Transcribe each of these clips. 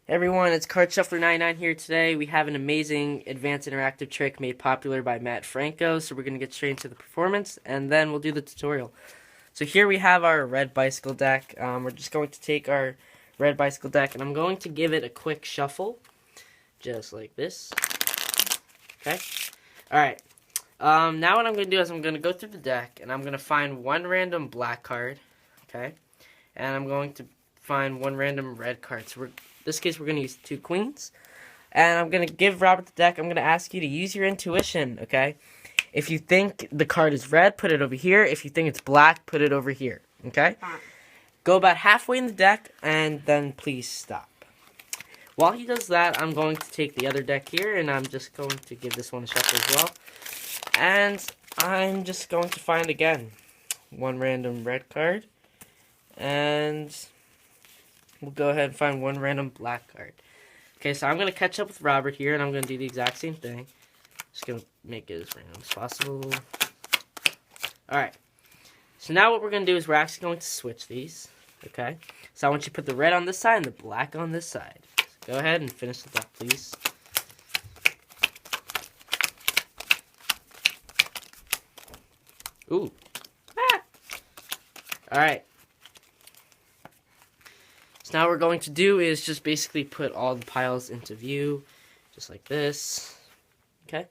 Hey everyone, it's Card Shuffler 99 here today. We have an amazing advanced interactive trick made popular by Mat Franco, so we're going to get straight into the performance, and then we'll do the tutorial. So here we have our red bicycle deck. We're just going to take our red bicycle deck, and I'm going to give it a quick shuffle, just like this. Okay? Alright. Now what I'm going to do is I'm going to go through the deck, and I'm going to find one random black card, okay? And I'm going to find one random red card. So in this case, we're going to use 2 queens. And I'm going to give Robert the deck. I'm going to ask you to use your intuition, okay? If you think the card is red, put it over here. If you think it's black, put it over here, okay? Go about halfway in the deck, and then please stop. While he does that, I'm going to take the other deck here, and I'm just going to give this one a shuffle as well. And I'm just going to find, again, one random red card. And we'll go ahead and find one random black card. Okay, so I'm going to catch up with Robert here, and I'm going to do the exact same thing. Just going to make it as random as possible. Alright. So now what we're going to do is we're actually going to switch these. Okay? So I want you to put the red on this side and the black on this side. So go ahead and finish the deck, please. Ooh. Ah! Alright. So now what we're going to do is just basically put all the piles into view, just like this. Okay?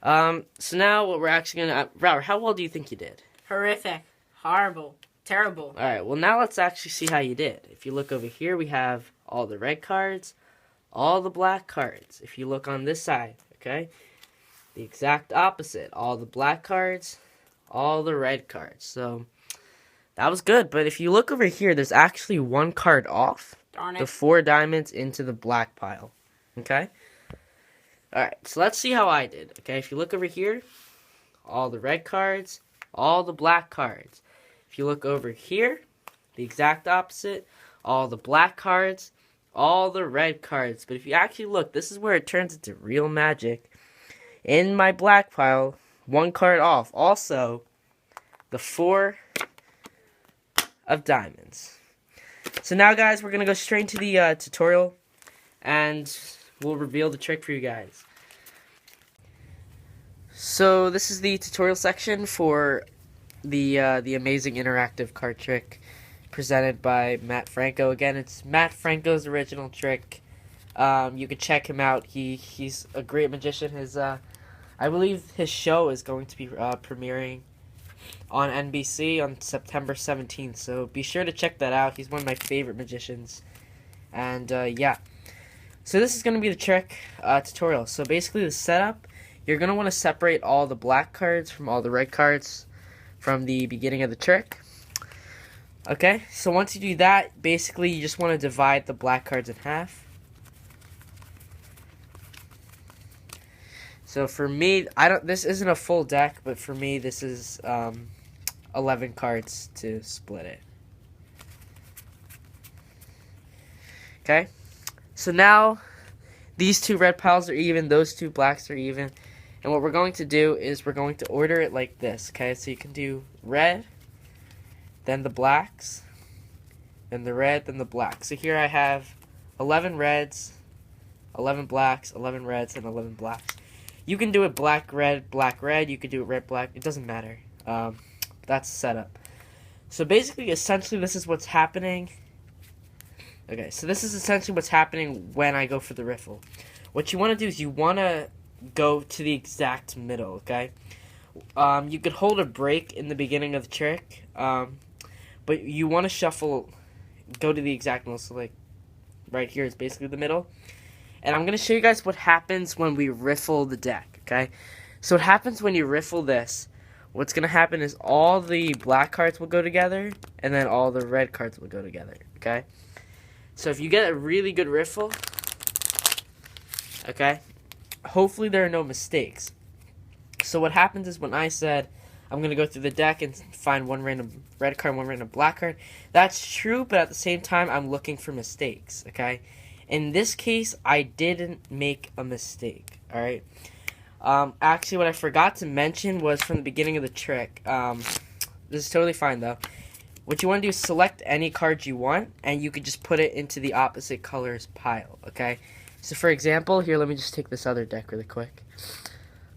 Alright. So now what we're actually going to... Robert, how well do you think you did? Horrific. Horrible. Terrible. Alright, well now let's actually see how you did. If you look over here, we have all the red cards, all the black cards. If you look on this side, okay? The exact opposite. All the black cards, all the red cards. So... that was good, but if you look over here, there's actually one card off. Darn it. The 4 diamonds into the black pile. Okay? Alright, so let's see how I did. Okay, if you look over here, all the red cards, all the black cards. If you look over here, the exact opposite, all the black cards, all the red cards. But if you actually look, this is where it turns into real magic. In my black pile, one card off. Also, the 4 of diamonds. So now, guys, we're going to go straight into the tutorial, and we'll reveal the trick for you guys. So this is the tutorial section for the amazing interactive card trick presented by Mat Franco. Again, it's Mat Franco's original trick. You can check him out. He's a great magician. I believe his show is going to be premiering on NBC on September 17th, so be sure to check that out. He's one of my favorite magicians. And yeah, so this is going to be the trick tutorial. So basically the setup, you're going to want to separate all the black cards from all the red cards from the beginning of the trick. Okay, so once you do that, basically you just want to divide the black cards in half. So for me, this isn't a full deck, but for me this is 11 cards to split it. Okay? So now these 2 red piles are even, those 2 blacks are even. And what we're going to do is we're going to order it like this, okay? So you can do red, then the blacks, then the red, then the black. So here I have 11 reds, 11 blacks, 11 reds, and 11 blacks. You can do it black, red, black, red. You can do it red, black. It doesn't matter. That's the setup. So basically, essentially, this is what's happening. Okay, so this is essentially what's happening when I go for the riffle. What you want to do is you want to go to the exact middle, okay? You could hold a break in the beginning of the trick, but you want to shuffle, go to the exact middle. So, like, right here is basically the middle. And I'm going to show you guys what happens when we riffle the deck, okay? So what happens when you riffle this, what's going to happen is all the black cards will go together, and then all the red cards will go together, okay? So if you get a really good riffle, okay, hopefully there are no mistakes. So what happens is when I said I'm going to go through the deck and find one random red card, one random black card, that's true, but at the same time, I'm looking for mistakes, okay? In this case, I didn't make a mistake, alright? Actually, what I forgot to mention was from the beginning of the trick, this is totally fine, though. what you want to do is select any card you want, and you could just put it into the opposite colors pile, okay? So for example, here, let me just take this other deck really quick.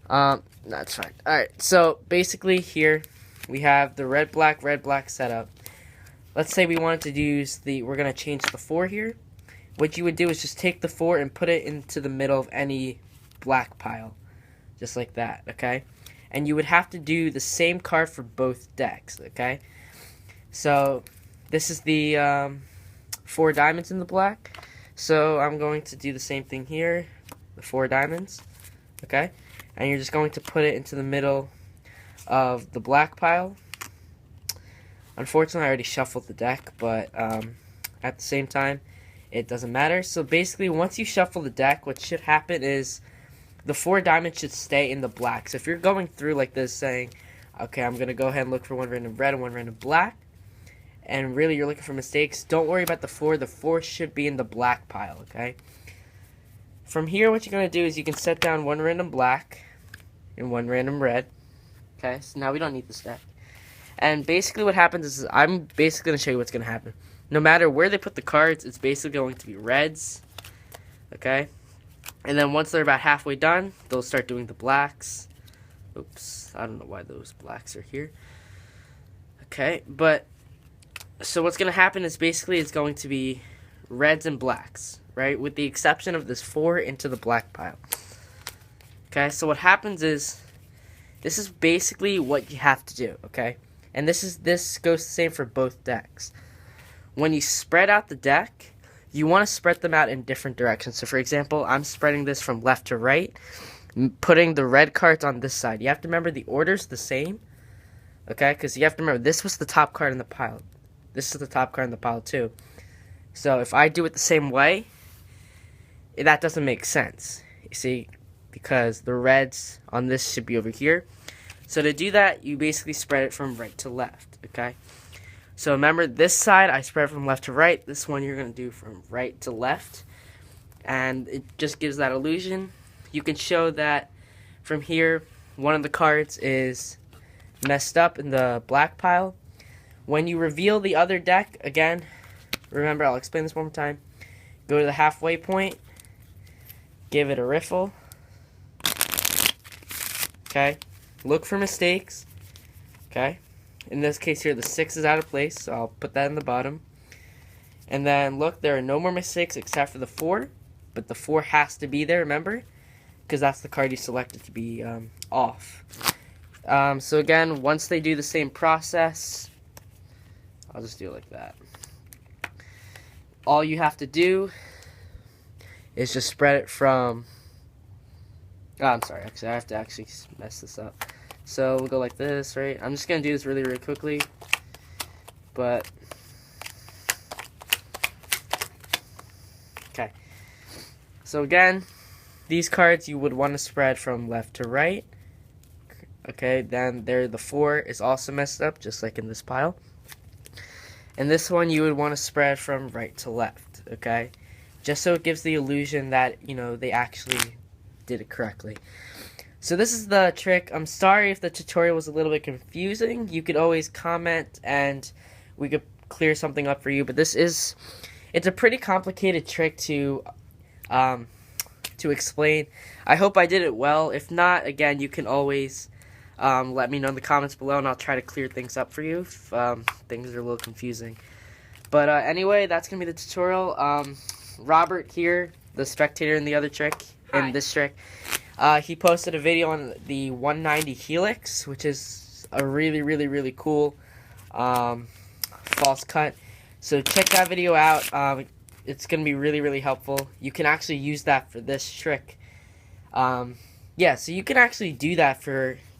That's fine. Alright, so basically here we have the red, black setup. Let's say we wanted to use we're going to change the 4 here. What you would do is just take the 4 and put it into the middle of any black pile. Just like that, okay? And you would have to do the same card for both decks, okay? So, this is the 4 diamonds in the black. So, I'm going to do the same thing here. The 4 diamonds, okay? And you're just going to put it into the middle of the black pile. Unfortunately, I already shuffled the deck, but at the same time, it doesn't matter. So basically, once you shuffle the deck, what should happen is the 4 diamonds should stay in the black. So if you're going through like this saying, okay, I'm going to go ahead and look for one random red and one random black, and really you're looking for mistakes, don't worry about the 4. The 4 should be in the black pile, okay? From here, what you're going to do is you can set down one random black and one random red. Okay, so now we don't need this deck. And basically what happens is I'm basically going to show you what's going to happen. No matter where they put the cards, it's basically going to be reds. Okay? And then once they're about halfway done, they'll start doing the blacks. Oops, I don't know why those blacks are here. Okay, but so what's going to happen is basically it's going to be reds and blacks, right? With the exception of this 4 into the black pile. Okay, so what happens is this is basically what you have to do, okay? And this goes the same for both decks. When you spread out the deck, you want to spread them out in different directions. So for example, I'm spreading this from left to right, putting the red cards on this side. You have to remember the order's the same, okay? Because you have to remember this was the top card in the pile. This is the top card in the pile too. So if I do it the same way, that doesn't make sense. You see, because the reds on this should be over here. So to do that, you basically spread it from right to left, okay? So remember, this side, I spread from left to right. This one you're going to do from right to left. And it just gives that illusion. You can show that from here, one of the cards is messed up in the black pile. When you reveal the other deck, again, remember, I'll explain this one more time. Go to the halfway point. Give it a riffle. Okay? Look for mistakes. Okay? In this case here, the 6 is out of place, so I'll put that in the bottom. And then, look, there are no more mistakes except for the 4. But the 4 has to be there, remember? Because that's the card you selected to be off. So again, once they do the same process, I'll just do it like that. All you have to do is just spread it from... Oh, I'm sorry, actually, I have to actually mess this up. So we'll go like this, right? I'm just going to do this really, really quickly. But... okay. So again, these cards you would want to spread from left to right. Okay, then the 4 is also messed up, just like in this pile. And this one you would want to spread from right to left, okay? Just so it gives the illusion that, you know, they actually did it correctly. So this is the trick. I'm sorry if the tutorial was a little bit confusing. You could always comment and we could clear something up for you. But it's a pretty complicated trick to explain. I hope I did it well. If not, again, you can always let me know in the comments below and I'll try to clear things up for you if things are a little confusing. But anyway, that's going to be the tutorial. Robert here, the spectator in the other trick, in this trick, he posted a video on the 190 Helix, which is a really, really, really cool false cut. So check that video out. It's going to be really, really helpful. You can actually use that for this trick. Yeah, so you can actually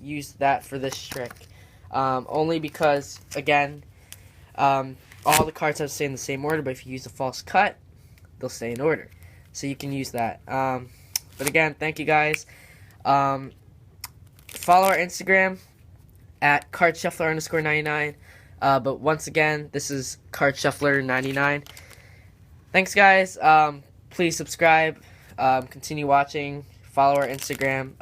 use that for this trick. Only because, again, all the cards have to stay in the same order, but if you use a false cut, they'll stay in order. So you can use that. But again, thank you guys. Follow our Instagram at cardshuffler_99. But once again, this is cardshuffler99. Thanks, guys. Please subscribe. Continue watching. Follow our Instagram.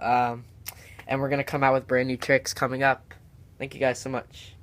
And we're going to come out with brand new tricks coming up. Thank you guys so much.